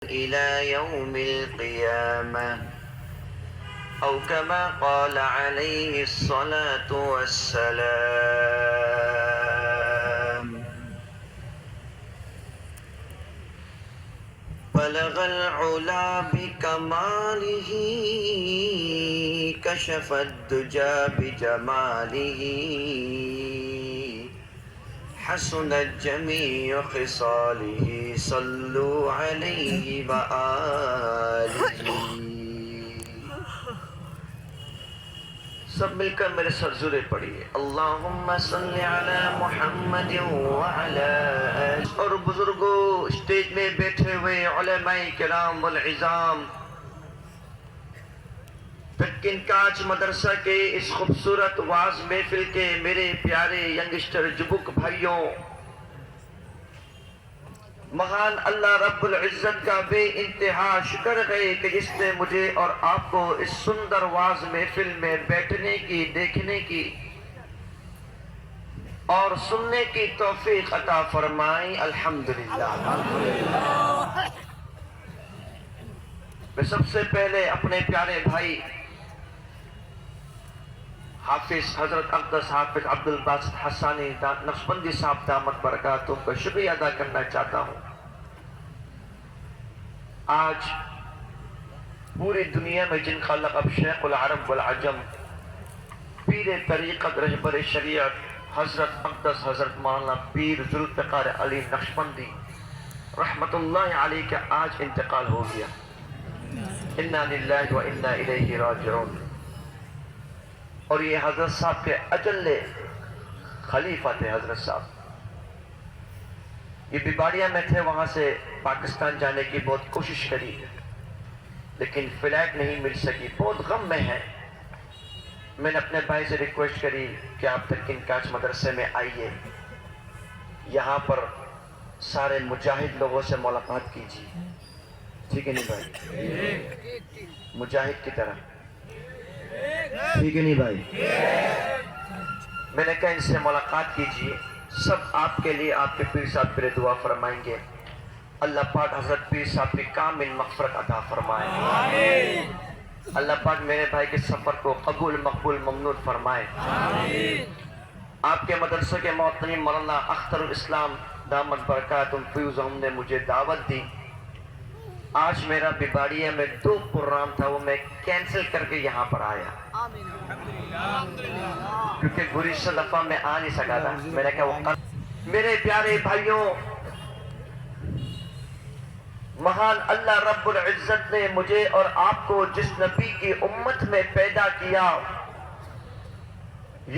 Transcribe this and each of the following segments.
إلى يوم القيامة أو كما قال عليه الصلاة والسلام. بلغ العلا بكماله كشف الدجى بجماله حسنت جميع خصاله صلوا عليه وآله. سب مل کر میرے سر زورے پڑھیے اللہم صلی علی محمد وعلی آلہ. اور بزرگوں، اسٹیج میں بیٹھے ہوئے علماء کرام والعظام، پھٹکن کاج مدرسہ کے اس خوبصورت واعظ محفل کے میرے پیارے ینگسٹر جبک بھائیوں، مہان اللہ رب العزت کا بے انتہا شکر ہے کہ جس نے مجھے اور آپ کو اس سندر واعظ محفل میں بیٹھنے کی، دیکھنے کی اور سننے کی توفیق عطا فرمائی. الحمدللہ. میں سب سے پہلے اپنے پیارے بھائی حافظ حضرت اقدس حافظ عبدالباسط حسانی نقشبندی صاحب دامت برکاتہم کا شکریہ ادا کرنا چاہتا ہوں. آج پوری دنیا میں جن کا لقب شیخ العرب والعجم، پیر طریقت، رہبر شریعت حضرت اقدس حضرت مولانا پیر ذوالفقار علی نقشبندی رحمت اللہ علیہ کا آج انتقال ہو گیا. انا للہ و انا الیہ راجعون. اور یہ حضرت صاحب کے اجل خلیفہ تھے. حضرت صاحب یہ بیباڑیا میں تھے، وہاں سے پاکستان جانے کی بہت کوشش کری لیکن فلائٹ نہیں مل سکی، بہت غم میں ہیں. میں نے اپنے بھائی سے ریکویسٹ کری کہ آپ پھٹکن کاج مدرسے میں آئیے، یہاں پر سارے مجاہد لوگوں سے ملاقات کیجیے. ٹھیک ہے نہیں بھائی؟ مجاہد کی طرح. ٹھیک ہے نہیں بھائی؟ میں نے کہا ان سے ملاقات کیجئے، سب آپ کے لیے آپ کے پیر صاحب کے لیے دعا فرمائیں گے. اللہ پاک حضرت پیر صاحب کی کامل مغفرت عطا فرمائے. اللہ پاک میرے بھائی کے سفر کو قبول مقبول ممنون فرمائے. آپ کے مدرسے کے محترم مولانا اختر الاسلام دامت برکاتہم فیوزہم نے مجھے دعوت دی. آج میرا بیباڑیا میں 2 پروگرام تھا، وہ میں کینسل کر کے یہاں پر آیا کیونکہ گزشتہ دفعہ میں آ نہیں سکا تھا. میں نے کہا وہ میرے پیارے بھائیوں، مہان اللہ رب العزت نے مجھے اور آپ کو جس نبی کی امت میں پیدا کیا،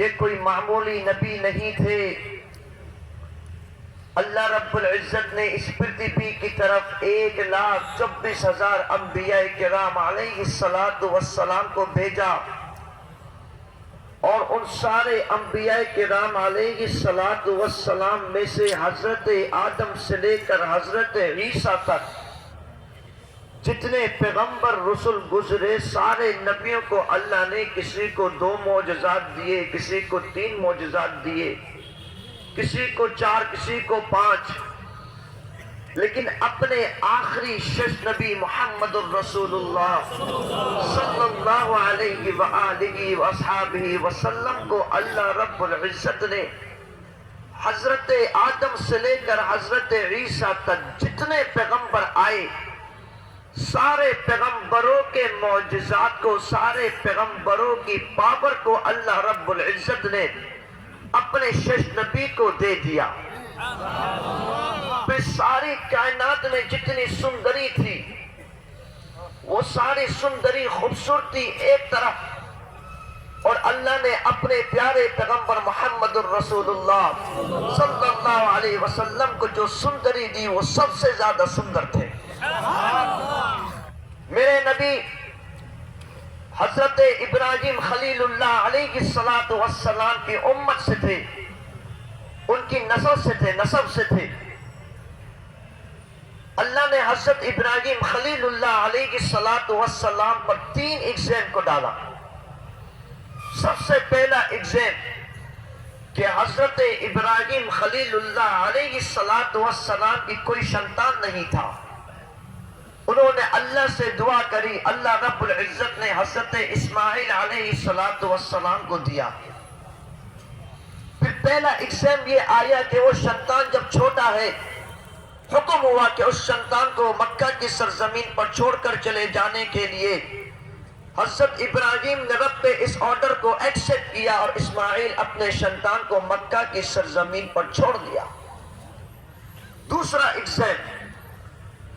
یہ کوئی معمولی نبی نہیں تھے. اللہ رب العزت نے اس پرتھوی کی طرف 1,24,000 انبیاء کرام علیہ السلام کو بھیجا، اور ان سارے انبیاء کرام علیہ السلام میں سے حضرت آدم سے لے کر حضرت عیسیٰ تک جتنے پیغمبر رسول گزرے، سارے نبیوں کو اللہ نے کسی کو 2 معجزات دیے، کسی کو 3 معجزات دیے، کسی کو 4، کسی کو 5. لیکن اپنے آخری شش نبی محمد الرسول اللہ صلی اللہ علیہ وآلہ وآصحابہ وسلم کو اللہ رب العزت نے حضرت آدم سے لے کر حضرت عیسیٰ تک جتنے پیغمبر آئے، سارے پیغمبروں کے معجزات کو، سارے پیغمبروں کی پاور کو اللہ رب العزت نے اپنے شش نبی کو دے دیا. پھر ساری کائنات میں جتنی سندری تھی، وہ ساری سندری خوبصورتی ایک طرف، اور اللہ نے اپنے پیارے پیغمبر محمد الرسول اللہ صلی اللہ علیہ وسلم کو جو سندری دی، وہ سب سے زیادہ سندر تھے. میرے نبی حضرت ابراہیم خلیل اللہ علیہ السلام کی امت سے تھے، ان کی نسل سے تھے. اللہ نے حضرت ابراہیم خلیل اللہ علیہ السلام پر 3 ایگزام کو ڈالا. سب سے پہلا ایگزام کہ حضرت ابراہیم خلیل اللہ علیہ السلام کی کوئی سنتان نہیں تھا. اللہ سے دعا کری، اللہ رب العزت نے حضرت اسماعیل علیہ السلام کو دیا۔ پھر پہلا ایگزام یہ آیا کہ وہ شیطان جب چھوٹا ہے، حکم ہوا کہ اس شیطان کو مکہ کی سرزمین پر چھوڑ کر چلے جانے کے لیے۔ حضرت ابراہیم نے رب پہ اس آرڈر کو ایکسپٹ کیا اور اسماعیل اپنے شیطان کو مکہ کی سرزمین پر چھوڑ دیا۔ دوسرا ایگزام،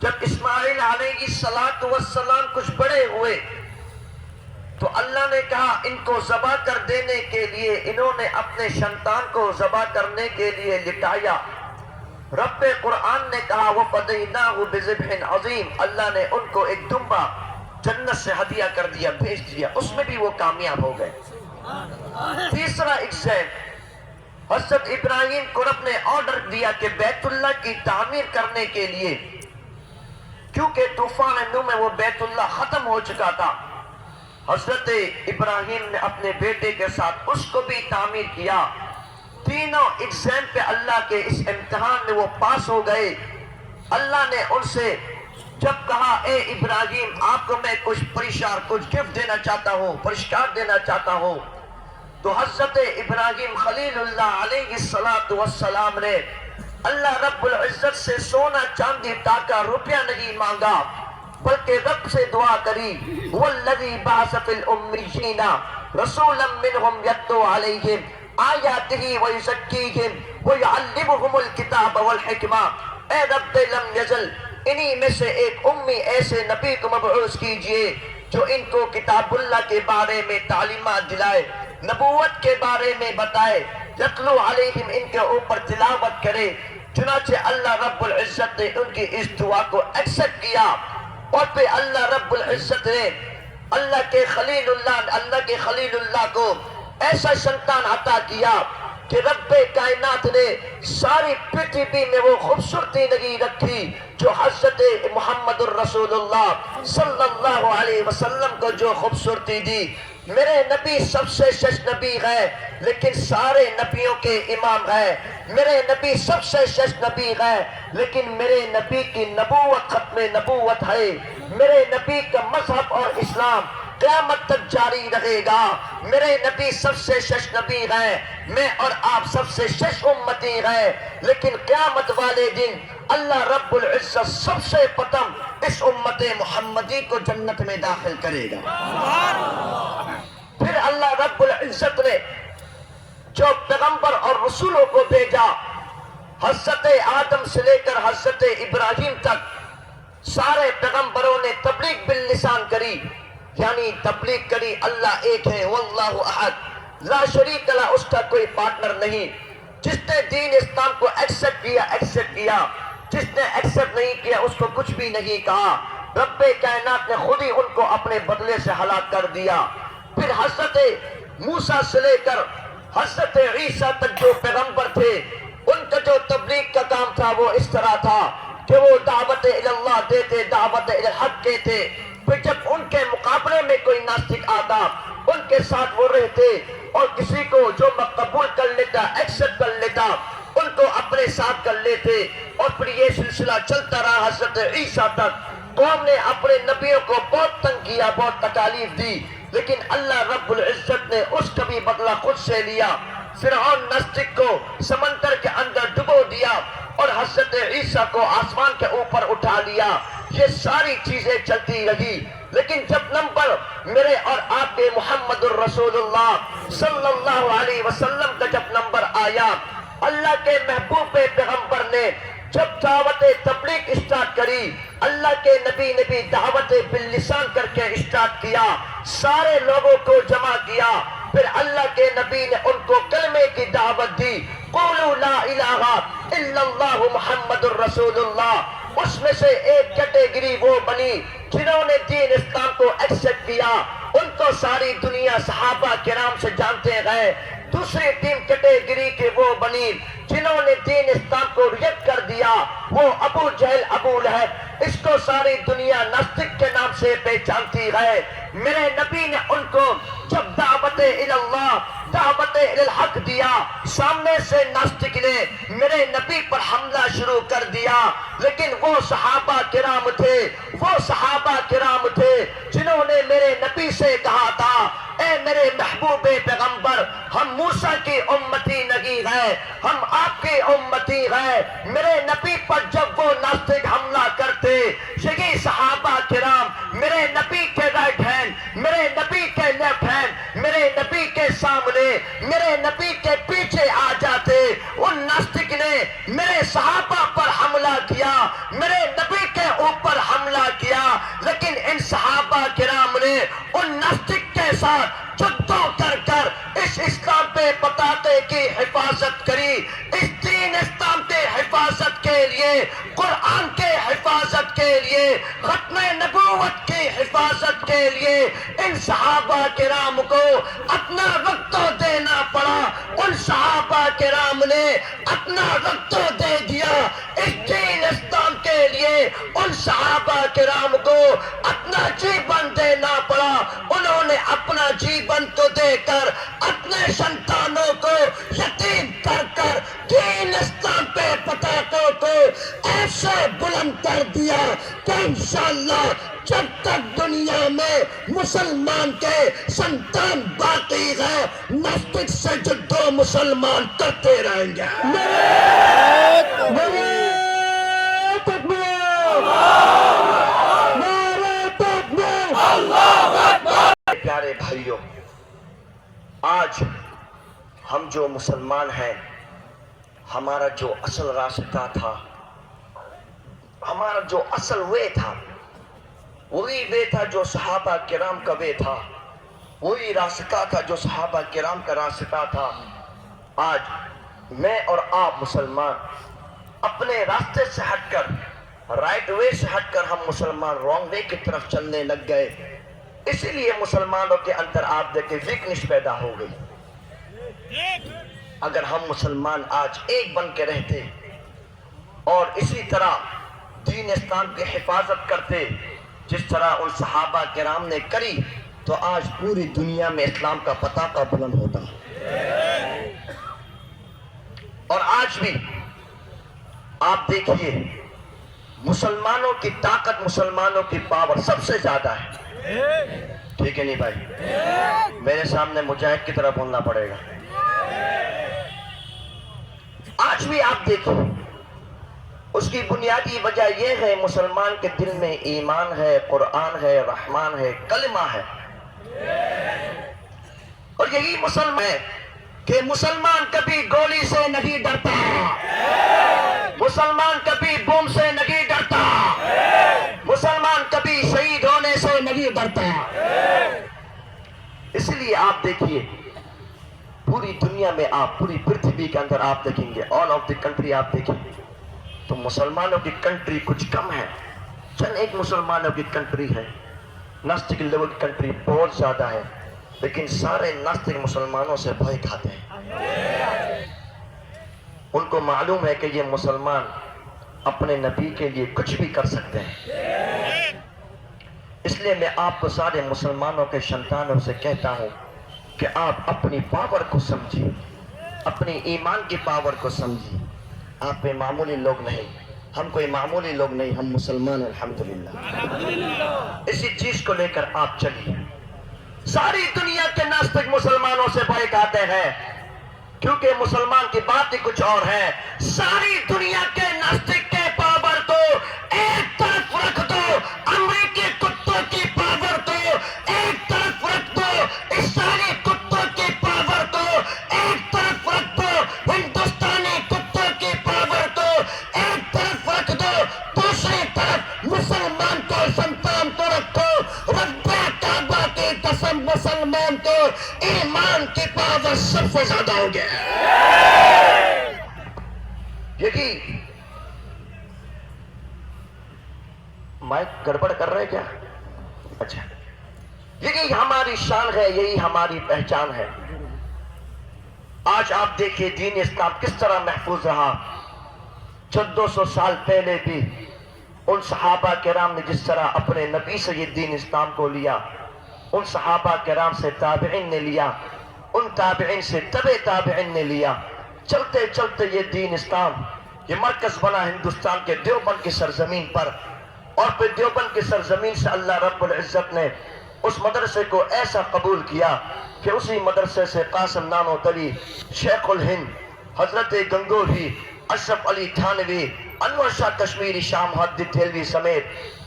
جب اسماعیل علیہ السلام کچھ بڑے ہوئے تو اللہ نے کہا ان کو ذبح کر دینے کے لیے، انہوں نے اپنے شیطان کو ذبح کرنے کے لیے لٹایا۔ رب قرآن نے کہا وَفَدَيْنَاهُ بِذِبْحٍ عَظِيمٍ، اللہ نے ان کو ایک دمبا جنت سے ہدیہ کر دیا، بھیج دیا، اس میں بھی وہ کامیاب ہو گئے۔ تیسرا ایگزام، حضرت ابراہیم کو رب نے آرڈر دیا کہ بیت اللہ کی تعمیر کرنے کے لیے، کیونکہ طوفان نوح میں وہ بیت اللہ ختم ہو چکا تھا، حضرت ابراہیم نے اپنے بیٹے کے ساتھ اس کو بھی تعمیر کیا۔ تینوں ایگزام پہ اللہ کے اس امتحان میں وہ پاس ہو گئے۔ اللہ نے ان سے جب کہا اے ابراہیم آپ کو میں کچھ گفٹ دینا چاہتا ہوں، پرسکار دینا چاہتا ہوں، تو حضرت ابراہیم خلیل اللہ علیہ السلام نے اللہ رب العزت سے سونا چاندی ٹاکا روپیہ نہیں مانگا، بلکہ رب سے دعا کری والذی بعث فی الامیین رسولا منہم یتلو علیہم آیاتہ ویزکیہم ویعلمہم الکتاب والحکمہ، اے رب لم یزل انہی میں سے ایک امی ایسے نبی کو مبعوث کیجئے جو ان کو کتاب اللہ کے بارے میں تعلیمات دلائے، نبوت کے بارے میں بتائے، یتلو علیہم ان کے اوپر تلاوت کرے۔ چنانچہ اللہ رب العزت نے ان کی اس دعا کو ایکسپٹ کیا، اور پھر اللہ رب العزت نے اللہ کے خلیل اللہ کو ایسا شیطان عطا کیا کہ رب کائنات نے ساری پرتھوی میں وہ خوبصورتی نہیں رکھی جو حضرت محمد الرسول اللہ صلی اللہ علیہ وسلم کو جو خوبصورتی دی۔ میرے نبی سب سے شش نبی ہے لیکن سارے نبیوں کے امام ہے، میرے نبی سب سے شش نبی ہے لیکن میرے نبی کی نبوت ختم نبوت ہے، میرے نبی کا مذہب اور اسلام قیامت تک جاری رہے گا، میرے نبی سب سے شش نبی ہیں، میں اور آپ سب سے شش امتی ہیں، لیکن قیامت والے دن اللہ رب العزت سب سے پتم اس امت محمدی کو جنت میں داخل کرے گا۔ پھر اللہ رب العزت نے جو پیغمبر اور رسولوں کو بھیجا، حضرت آدم سے لے کر حضرت ابراہیم تک سارے پیغمبروں نے تبلیغ باللسان کری، یعنی تبلیغ کری اللہ ایک ہے، واللہ احد لا شریک لہ، اس کا کوئی پارٹنر نہیں۔ جس نے دین اسلام کو ایکسپٹ کیا، جس نے ایکسپٹ نہیں کیا اس کو کچھ بھی نہیں کہا۔ رب کائنات نے خود ہی ان کو اپنے بدلے سے ہلاک کر دیا۔ پھر حضرت موسیٰ سے لے کر حضرت عیسیٰ تک جو پیغمبر تھے، ان کا جو تبلیغ کا کام تھا وہ اس طرح تھا کہ وہ دعوت اللہ دیتے، دعوت الحق کہتے، پھر جب ان کے مقابلے میں کوئی ناستک آتا ان کے ساتھ وہ رہتے، اور کسی کو جو قبول کر لیتا، ایکسپٹ کر لیتا، ان کو اپنے ساتھ کر لیتے، اور پھر یہ سلسلہ چلتا رہا حضرت عیسیٰ تک۔ قوم نے اپنے نبیوں کو بہت تنگ کیا، بہت تکالیف دی، لیکن اللہ رب العزت نے اس کا بھی بدلہ خود سے لیا۔ فرعون ناستک کو سمندر کے اندر ڈبو دیا اور حضرت عیسیٰ کو آسمان کے اوپر اٹھا لیا۔ یہ ساری چیزیں چلتی رہی، لیکن جب نمبر میرے اور آپ کے محمد الرسول اللہ صلی اللہ علیہ وسلم کا جب نمبر آیا، اللہ کے محبوب پیغمبر نے جب دعوت تبلیغ اسٹارٹ کری، اللہ کے نبی نے بھی دعوت باللسان کر کے اسٹارٹ کیا، سارے لوگوں کو جمع کیا، پھر اللہ کے نبی نے ان کو کلمے کی دعوت دی، قولوا لا الہ الا اللہ محمد الرسول اللہ۔ اس میں سے ایک کیٹیگری وہ بنی جنہوں نے دین اسلام کو ایکسپٹ کیا، ان کو ساری دنیا صحابہ کرام سے جانتے گئے، دوسری ٹیم کیٹیگری کے وہ بنی جنہوں نے دین اسلام کو ریجیکٹ کر دیا، وہ ابو جہل، ابو لہب، اس کو ساری دنیا ناستک کے نام سے پہچانتی ہے۔ میرے نبی نے ان کو جب دعوت اللہ، دعوت الحق دیا، سامنے سے ناستک نے میرے نبی پر حملہ شروع کر دیا، لیکن وہ صحابہ کرام تھے، وہ صحابہ کرام تھے جنہوں نے میرے نبی سے کہا تھا، اے میرے محبوب پیغمبر، ہم موسیٰ کی امتی نہیں ہیں، ہم آپ کی امتی ہیں۔ میرے نبی پر جب وہ ناستک حملہ کرتے، یہی صحابہ کرام میرے نبی کے رائٹ ہینڈ، میرے نبی کے لیفٹ ہینڈ، میرے نبی کے سامنے، میرے نبی کے پیچھے آ جاتے۔ ان ناستک نے میرے صحابہ پر حملہ کیا، میرے نبی کے اوپر حملہ کیا، لیکن ان صحابہ کرام نے ان ناستک کے ساتھ جدو کر کر اس اسلام پہ پتاتے کی حفاظت کری، اس دین اسلام کے حفاظت کے لیے، قرآن کے حفاظت کے لیے، ختم نبوت کی حفاظت کے لیے ان صحابہ کرام کو اپنا وقت دینا پڑا۔ ان صحابہ کرام نے اپنا وقت دے دیا اس دین اسلام کے لیے، ان صحابہ کرام کو اپنا جیون دینا پڑا۔ انہوں نے اپنا جیون تو دے کر اپنے سنتانوں کو یتیم کر کر دین اسلام پہ پتاکوں کو ایسے بلند کر دیا کہ انشاءاللہ جب تک دنیا میں مسلمان کے سنتان باقی ہے، ناستک سے جدو مسلمان کرتے رہیں گے۔ پیارے بھائیوں، آج ہم جو مسلمان ہیں، ہمارا جو اصل راستہ تھا، ہمارا جو اصل وے تھا، وہی وے تھا جو صحابہ کرام کا وے تھا، وہی راستہ تھا جو صحابہ کرام کا راستہ تھا۔ آج میں اور آپ مسلمان اپنے راستے سے ہٹ کر، رائٹ وے سے ہٹ کر ہم مسلمان رانگ وے کی طرف چلنے لگ گئے۔ اسی لیے مسلمانوں کے اندر آپ دیکھیں ویکنس پیدا ہو گئی۔ اگر ہم مسلمان آج ایک بن کے رہتے اور اسی طرح دین اسلام کی حفاظت کرتے جس طرح ان صحابہ کرام نے کری، تو آج پوری دنیا میں اسلام کا پتاکہ بلند ہوتا۔ اور آج بھی آپ دیکھیے، مسلمانوں کی طاقت، مسلمانوں کی پاور سب سے زیادہ ہے۔ ٹھیک ہے نہیں بھائی؟ میرے سامنے مجاہد کی طرح بولنا پڑے گا۔ آج بھی آپ دیکھیں، اس کی بنیادی وجہ یہ ہے مسلمان کے دل میں ایمان ہے، قرآن ہے، رحمان ہے، کلمہ ہے۔ اور یہی مسلمان ہے کہ مسلمان کبھی گولی سے نہیں ڈرتا، مسلمان کبھی بم سے نہیں ڈرتا، مسلمان کبھی شہید ہونے سے نہیں ڈرتا۔ اس لیے آپ دیکھیے، پوری دنیا میں آپ، پوری پرتھوی کے اندر آپ دیکھیں گے، آل آف دی کنٹری آپ دیکھیں تو مسلمانوں کی کنٹری کچھ کم ہے، چند ایک مسلمانوں کی کنٹری ہے۔ ناستک لوگوں کی کنٹری بہت زیادہ ہے، لیکن سارے ناستک مسلمانوں سے بھائے کھاتے ہیں۔ ان کو معلوم ہے کہ یہ مسلمان اپنے نبی کے لیے کچھ بھی کر سکتے ہیں۔ اس لیے میں آپ کو سارے مسلمانوں کے سنتانوں سے کہتا ہوں کہ آپ اپنی پاور کو سمجھیں، اپنی ایمان کی پاور کو سمجھیں۔ آپ کوئی معمولی لوگ نہیں، ہم کوئی معمولی لوگ نہیں، ہم مسلمان الحمدللہ۔ اسی چیز کو لے کر آپ چلیے۔ ساری دنیا کے ناستک مسلمانوں سے بھائی کہتے ہیں، کیونکہ مسلمان کی بات ہی کچھ اور ہے۔ ساری دنیا کے ناستک کے پاور کو ایک طرف رکھ دو، امریکی کتوں کی پاور کو ایک طرف رکھ دو، اسرائیلی کتوں کی پاور کو ایک طرف رکھ دو، ہندوستانی کتوں کی پاور کو ایک طرف رکھ دو، دوسری طرف مسلمان کو، سنتان کو رکھو۔ رب کعبہ کی قسم، مسلمان کو ایمان کی پاور سب سے زیادہ ہو گیا۔ یہی مائک گڑبڑ کر رہے کیا؟ اچھا، یہی ہماری شان ہے، یہی ہماری پہچان ہے۔ آج آپ دیکھیے دین اسلام کس طرح محفوظ رہا. 1400 سال پہلے بھی ان صحابہ کرام نے جس طرح اپنے نبی سے یہ دین اسلام کو لیا، ان صحابہ کرام سے تابعین نے لیا، ان تابعین سے تبع تابعین نے لیا، چلتے چلتے یہ دین اسلام یہ مرکز بنا ہندوستان کے دیوبند کی سرزمین پر. اور پھر دیوبند کی سرزمین سے اللہ رب العزت نے اس مدرسے کو ایسا قبول کیا کہ اسی مدرسے سے قاسم نانوتوی، شیخ الہند حضرت گنگوہی، اشرف علی تھانوی، انور شاہ کشمیری، شاہ محمد دہلوی سمیت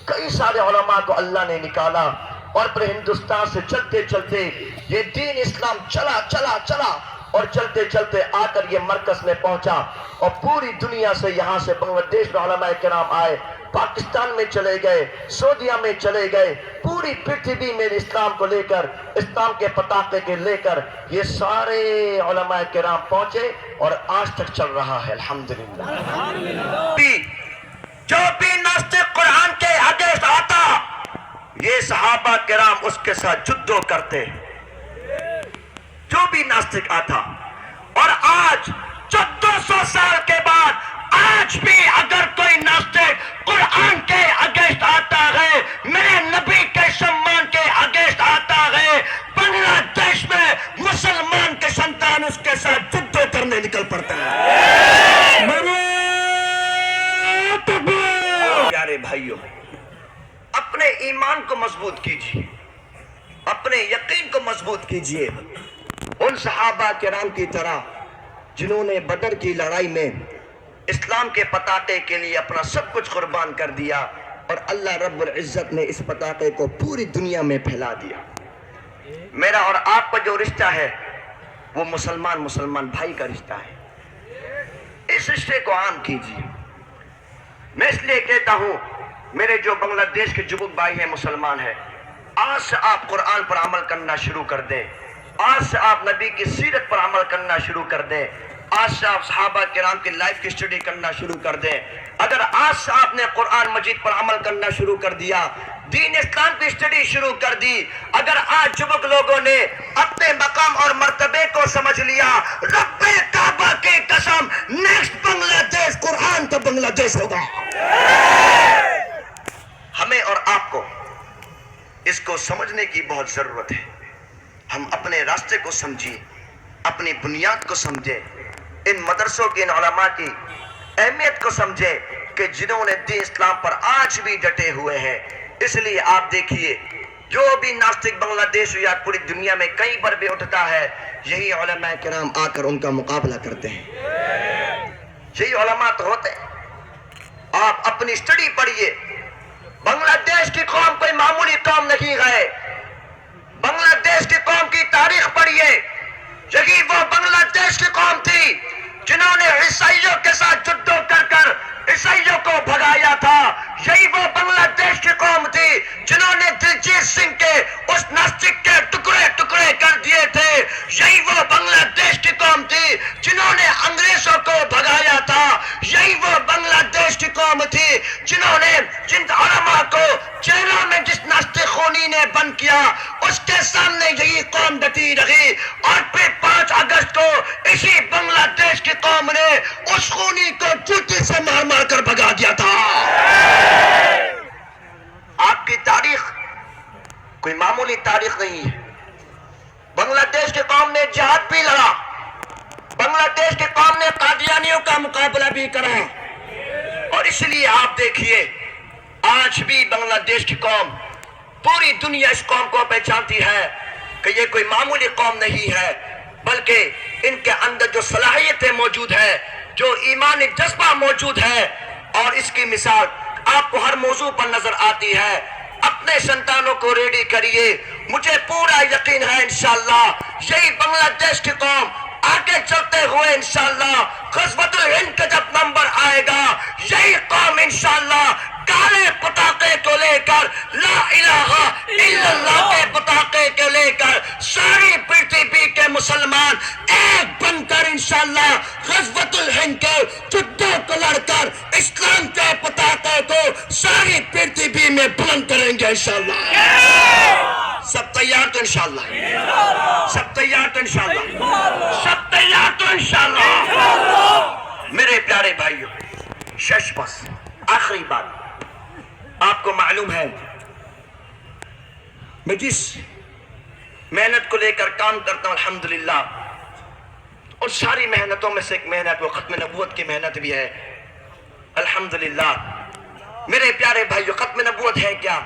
کئی سارے علماء کو اللہ نے نکالا. اور پھر ہندوستان سے چلتے چلتے یہ دین اسلام چلا چلا چلا اور چلتے چلتے آ کر یہ مرکز میں پہنچا. اور پوری دنیا سے یہاں سے بنگلہ دیش میں علماء کرام آئے، پاکستان میں چلے گئے، سعودیہ میں چلے گئے، پوری پرتھوی میں اسلام کو لے کر، اسلام کے پتاخے کے لے کر یہ سارے علماء کرام پہنچے اور آج تک چل رہا ہے الحمدللہ. جو بھی ناستق قرآن کے اگینسٹ آتا یہ صحابہ کرام اس کے ساتھ جدو کرتے، جو بھی ناستق آتا. اور آج 1400 سال کے بعد آج بھی اگر کوئی ناستق قرآن کے اگینسٹ آتا ہے، میرے نبی کے سمان کے اگینسٹ آتا ہے، بنگلہ دیش میں مسلمان کے سنتان اس کے ساتھ جدو کرنے نکل پڑتا ہے. پیارے بھائیوں، اپنے ایمان کو مضبوط کیجیے، اپنے یقین کو مضبوط کیجیے. ان صحابہ کرام کی طرح جنہوں نے بدر کی لڑائی میں اسلام کے پتاخے کے لیے اپنا سب کچھ قربان کر دیا اور اللہ رب العزت نے اس پتاخے کو پوری دنیا میں پھیلا دیا. میرا اور آپ کا جو رشتہ ہے وہ مسلمان بھائی کا رشتہ ہے. اس رشتے کو عام کیجیے. میں اس لیے کہتا ہوں میرے جو بنگلہ دیش کے جبک بھائی ہیں مسلمان ہیں، آج سے آپ قرآن پر عمل کرنا شروع کر دیں، آج سے آپ نبی کی سیرت پر عمل کرنا شروع کر دیں، آج سے آپ صحابہ کرام کی لائف کی اسٹڈی کرنا شروع کر دیں. اگر آج سے آپ نے قرآن مجید پر عمل کرنا شروع کر دیا، دین اسلام کی اسٹڈی شروع کر دی، اگر آج جبک لوگوں نے اپنے مقام اور مرتبے کو سمجھ لیا، رب کعبہ کی قسم نیکسٹ بنگلہ دیش قرآن کا بنگلہ دیش ہوگا. ہمیں اور آپ کو اس کو سمجھنے کی بہت ضرورت ہے. ہم اپنے راستے کو سمجھیں، اپنی بنیاد کو سمجھیں، ان مدرسوں کے ان علماء کی اہمیت کو سمجھیں کہ جنہوں نے دین اسلام پر آج بھی ڈٹے ہوئے ہیں. اس لیے آپ دیکھیے جو بھی ناستک بنگلہ دیش یا پوری دنیا میں کئی بار بھی اٹھتا ہے، یہی علماء کرام آ کر ان کا مقابلہ کرتے ہیں. یہی علماء تو ہوتے ہیں. آپ اپنی اسٹڈی پڑھیے. بنگلہ دیش کی قوم کوئی معمولی قوم نہیں ہے. بنگلہ دیش کی قوم کی تاریخ پڑھیے. یہی وہ بنگلہ دیش کی قوم تھی جنہوں نے عیسائیوں کے ساتھ جدو کر کر عیسائیوں کو بھگایا تھا. یہی وہ بنگلہ دیش کی قوم تھی جنہوں نے دلجیت سنگھ کے اس ناستک کے ٹکڑے ٹکڑے کر دیے تھے. یہی وہ بنگلہ دیش کی قوم تھی جنہوں نے انگریزوں کو بھگایا تھا. یہی وہ بنگلہ دیش کی قوم تھی جنہوں نے جن علماء کو جیلوں میں جس ناستک خونی نے بند کیا اس کے سامنے یہی قوم ڈٹی رہی. اور پھر 5 اگست کو اسی بنگلہ دیش کی قوم نے اس خونی کو جوتی سے مار مار کر بھگا دیا تھا. آپ کی تاریخ کوئی معمولی تاریخ نہیں ہے. بنگلہ دیش کی قوم نے جہاد بھی لڑا. بنگلہ دیش کی قوم نے قادیانیوں کا مقابلہ بھی کرا. اور اس لیے آپ دیکھیے آج بھی بنگلہ دیش کی قوم، پوری دنیا اس قوم کو پہچانتی ہے کہ یہ کوئی معمولی قوم نہیں ہے، بلکہ ان کے اندر جو صلاحیتیں موجود ہے، جو ایمانی جذبہ موجود ہے. اور اس کی مثال آپ کو ہر موضوع پر نظر آتی ہے. اپنے سنتانوں کو ریڈی کریے. مجھے پورا یقین ہے انشاءاللہ یہی بنگلہ دیش کی قوم آگے چلتے ہوئے انشاءاللہ غزوۃ الہند کا جب نمبر آئے گا، یہی قوم انشاءاللہ کالے پتاخے کو لے کر، لا الہ الا اللہ کے پتاخے کو لے کر ساری پرتھوی کے مسلمان ایک بن کر انشاءاللہ غزوۃ الہند کے جدوں کو لڑ کر اسلام کے پتاخے کو ساری پرتھوی میں بلند کریں گے انشاءاللہ. سب تیار تو انشاءاللہ؟ سب تیار تو انشاءاللہ؟ سب تیار تو انشاءاللہ؟ میرے پیارے بھائیوں، شش بس آخری بات، آپ کو معلوم ہے میں جس محنت کو لے کر کام کرتا ہوں الحمدللہ، اور ساری محنتوں میں سے ایک محنت وہ ختم نبوت کی محنت بھی ہے الحمدللہ۔ میرے پیارے بھائیو، ختم نبوت ہے کیا؟